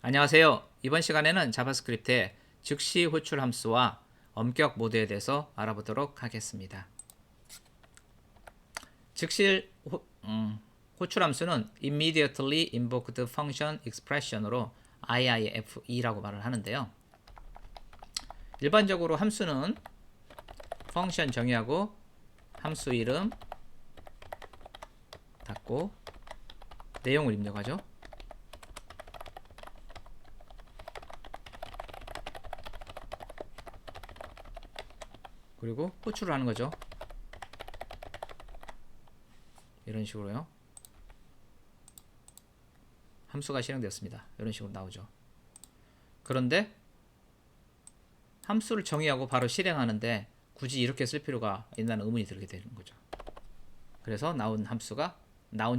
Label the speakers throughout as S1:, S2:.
S1: 안녕하세요. 이번 시간에는 자바스크립트의 즉시 호출 함수와 엄격 모드에 대해서 알아보도록 하겠습니다. 즉시 호출 함수는 immediately invoked function expression으로 IIFE라고 말을 하는데요. 일반적으로 함수는 펑션 정의하고 함수 이름 닫고 내용을 입력하죠. 그리고 호출을 하는 거죠. 이런 식으로요. 함수가 실행되었습니다. 이런 식으로 나오죠. 그런데 함수를 정의하고 바로 실행하는데 굳이 이렇게 쓸 필요가 있다는 의문이 들게 되는 거죠. 그래서 나온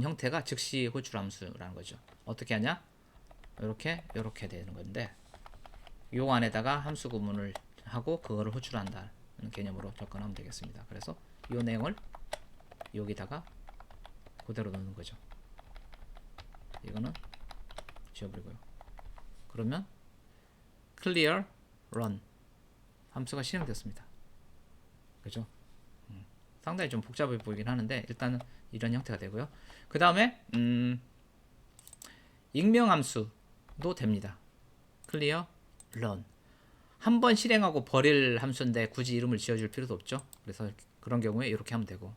S1: 형태가 즉시 호출 함수라는 거죠. 어떻게 하냐? 이렇게 되는 건데 요 안에다가 함수 구문을 하고 그거를 호출한다는 개념으로 접근하면 되겠습니다. 그래서 이 내용을 여기다가 그대로 넣는 거죠. 이거는 지워버리고요. 그러면 clear run 함수가 실행됐습니다. 그죠? 상당히 좀 복잡해 보이긴 하는데 일단은 이런 형태가 되고요. 그 다음에 익명 함수도 됩니다. clear run 한 번 실행하고 버릴 함수인데 굳이 이름을 지어줄 필요도 없죠. 그래서 그런 경우에 이렇게 하면 되고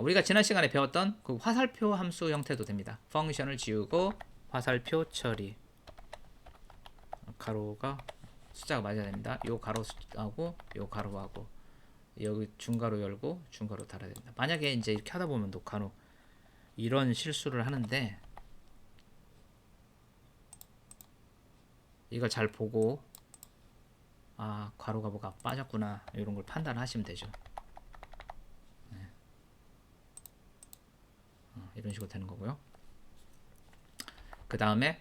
S1: 우리가 지난 시간에 배웠던 그 화살표 함수 형태도 됩니다. 펑션을 지우고 화살표 처리 가로가 숫자가 맞아야 됩니다. 요 가로 숫자하고 요 가로하고 여기 중가로 열고 중가로 닫아야 됩니다. 만약에 이제 이렇게 하다 보면 간혹 이런 실수를 하는데 이걸 잘 보고 괄호가 뭐가 빠졌구나 이런 걸 판단하시면 되죠. 이런 식으로 되는 거고요. 그 다음에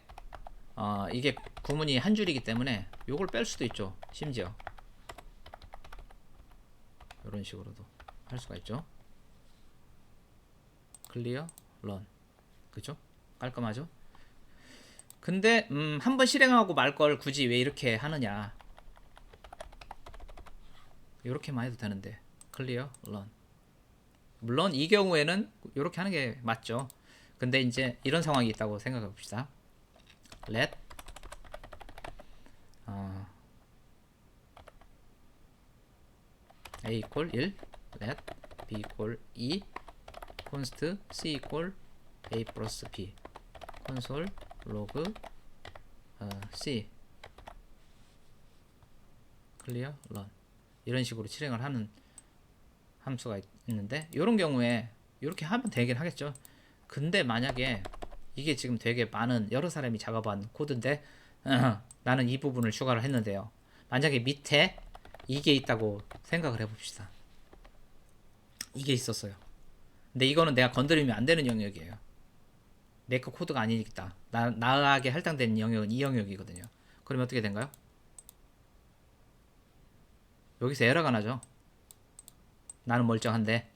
S1: 이게 구문이 한 줄이기 때문에 요걸 뺄 수도 있죠. 심지어 이런 식으로도 할 수가 있죠. 클리어 런 그죠? 깔끔하죠? 근데 한 번 실행하고 말 걸 굳이 왜 이렇게 하느냐 이렇게만 해도 되는데 클리어 런 물론 이 경우에는 이렇게 하는 게 맞죠. 근데 이제 이런 상황이 있다고 생각해 봅시다. let a equal 1 let b equal 2 const c equal a 플러스 b console log c clear run 이런 식으로 실행을 하는 함수가 있는데 이런 경우에 이렇게 하면 되긴 하겠죠. 근데 만약에 이게 지금 되게 많은 여러 사람이 작업한 코드인데 나는 이 부분을 추가를 했는데요. 만약에 밑에 이게 있다고 생각을 해봅시다. 이게 있었어요. 근데 이거는 내가 건드리면 안 되는 영역이에요. 내 거 코드가 아니니까 나에게 할당되는 영역은 이 영역이거든요. 그러면 어떻게 된가요? 여기서 에러가 나죠. 나는 멀쩡한데.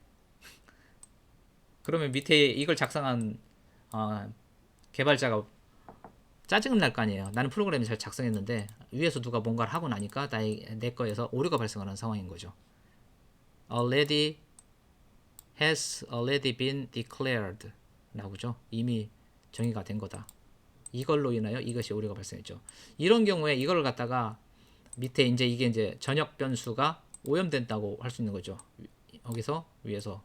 S1: 그러면 밑에 이걸 작성한 개발자가 짜증은 날 거 아니에요. 나는 프로그램을 잘 작성했는데 위에서 누가 뭔가를 하고 나니까 내 거에서 오류가 발생하는 상황인 거죠. already has already been declared 라고죠. 이미 정의가 된 거다. 이걸로 인하여 이것이 오류가 발생했죠. 이런 경우에 이걸 갖다가 밑에 이게 이제 전역 변수가 오염된다고 할 수 있는 거죠. 여기서 위에서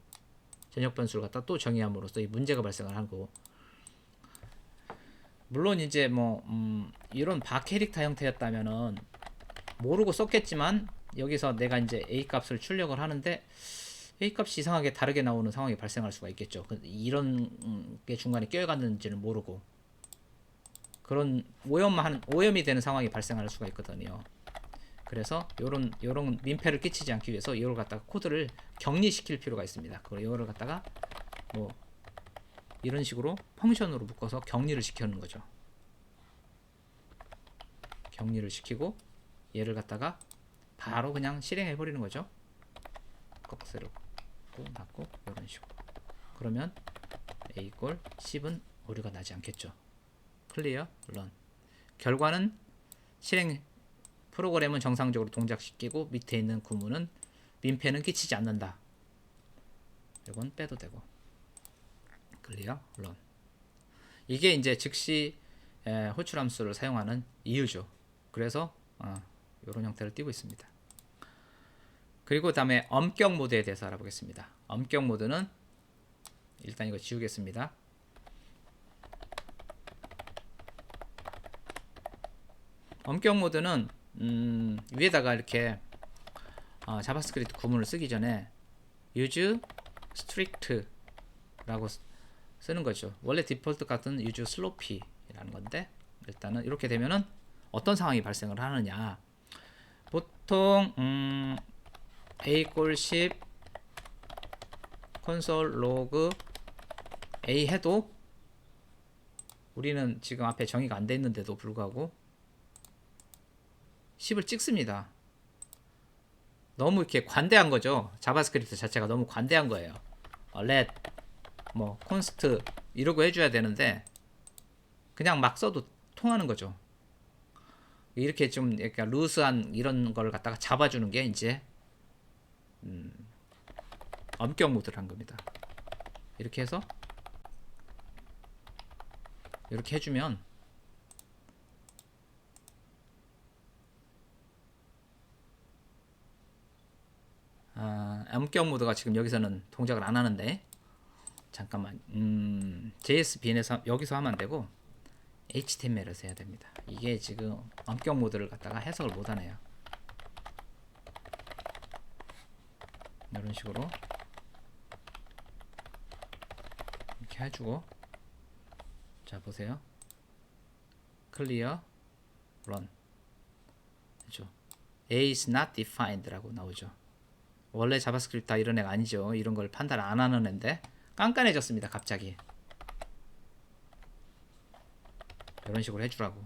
S1: 전역 변수를 갖다 또 정의함으로써 이 문제가 발생을 하고 물론 이제 이런 바캐릭터 형태였다면은 모르고 썼겠지만 여기서 내가 이제 A 값을 출력을 하는데 A 값이 이상하게 다르게 나오는 상황이 발생할 수가 있겠죠. 이런 게 중간에 껴갔는지는 모르고 그런 오염이 되는 상황이 발생할 수가 있거든요. 그래서 요런 민폐를 끼치지 않기 위해서 이걸 갖다가 코드를 격리시킬 필요가 있습니다. 이거를 갖다가 뭐 이런 식으로 펑션으로 묶어서 격리를 시키는 거죠. 격리를 시키고 얘를 갖다가 바로 그냥 실행해 버리는 거죠. 꺽쇠로 닫고 이런 식으로. 그러면 A 꼴 10은 오류가 나지 않겠죠. 클리어 런 결과는 실행 프로그램은 정상적으로 동작시키고 밑에 있는 구문은 민폐는 끼치지 않는다. 이건 빼도 되고. 클리어 런. 이게 이제 즉시 호출 함수를 사용하는 이유죠. 그래서 이런 형태를 띄고 있습니다. 그리고 다음에 엄격 모드에 대해서 알아보겠습니다. 엄격 모드는 일단 이거 지우겠습니다. 엄격 모드는 위에다가 이렇게 자바스크립트 구문을 쓰기 전에 use strict라고 쓰는 거죠. 원래 디폴트 같은 use sloppy라는 건데 일단은 이렇게 되면은 어떤 상황이 발생을 하느냐. 보통 a 꼴 10 콘솔 로그 a 해도 우리는 지금 앞에 정의가 안 돼 있는데도 불구하고 10을 찍습니다. 너무 이렇게 관대한 거죠. 자바스크립트 자체가 너무 관대한 거예요. let 뭐 const 이러고 해줘야 되는데 그냥 막 써도 통하는 거죠. 이렇게 좀 이렇게 루스한 이런 걸 갖다가 잡아주는 게 이제 엄격 모드를 한 겁니다. 이렇게 해서 이렇게 해주면 엄격 모드가 지금 여기서는 동작을 안 하는데 잠깐만 JSBN에서 여기서 하면 안 되고 HTML에서 해야 됩니다. 이게 지금 엄격 모드를 갖다가 해석을 못 하네요. 이런 식으로 이렇게 해주고 자 보세요. clear run 그죠? A is not defined 라고 나오죠. 원래 자바스크립트 다 이런 애가 아니죠. 이런 걸 판단 안 하는 애인데 깐깐해졌습니다. 갑자기 이런 식으로 해주라고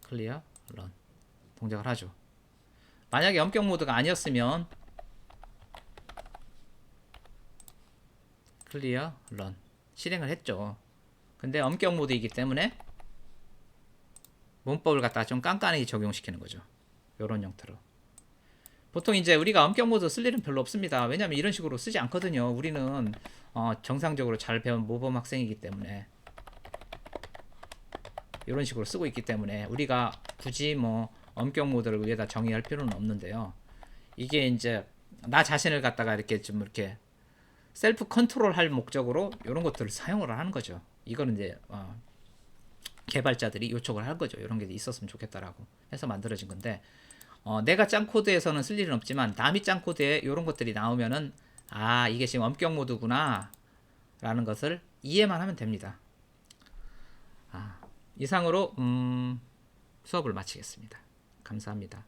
S1: clear run 동작을 하죠. 만약에 엄격 모드가 아니었으면 clear run 실행을 했죠. 근데 엄격 모드이기 때문에 문법을 갖다가 좀 깐깐하게 적용시키는 거죠. 이런 형태로. 보통 이제 우리가 엄격 모드 쓸 일은 별로 없습니다. 왜냐면 이런 식으로 쓰지 않거든요. 우리는 정상적으로 잘 배운 모범 학생이기 때문에 이런 식으로 쓰고 있기 때문에 우리가 굳이 뭐 엄격 모드를 위에다 정의할 필요는 없는데요. 이게 이제 나 자신을 갖다가 이렇게 좀 이렇게 셀프 컨트롤 할 목적으로 이런 것들을 사용을 하는 거죠. 이거는 이제 개발자들이 요청을 할 거죠. 이런 게 있었으면 좋겠다라고 해서 만들어진 건데 내가 짠 코드에서는 쓸 일은 없지만 남이 짠 코드에 이런 것들이 나오면은 이게 지금 엄격 모드구나 라는 것을 이해만 하면 됩니다. 이상으로 수업을 마치겠습니다. 감사합니다.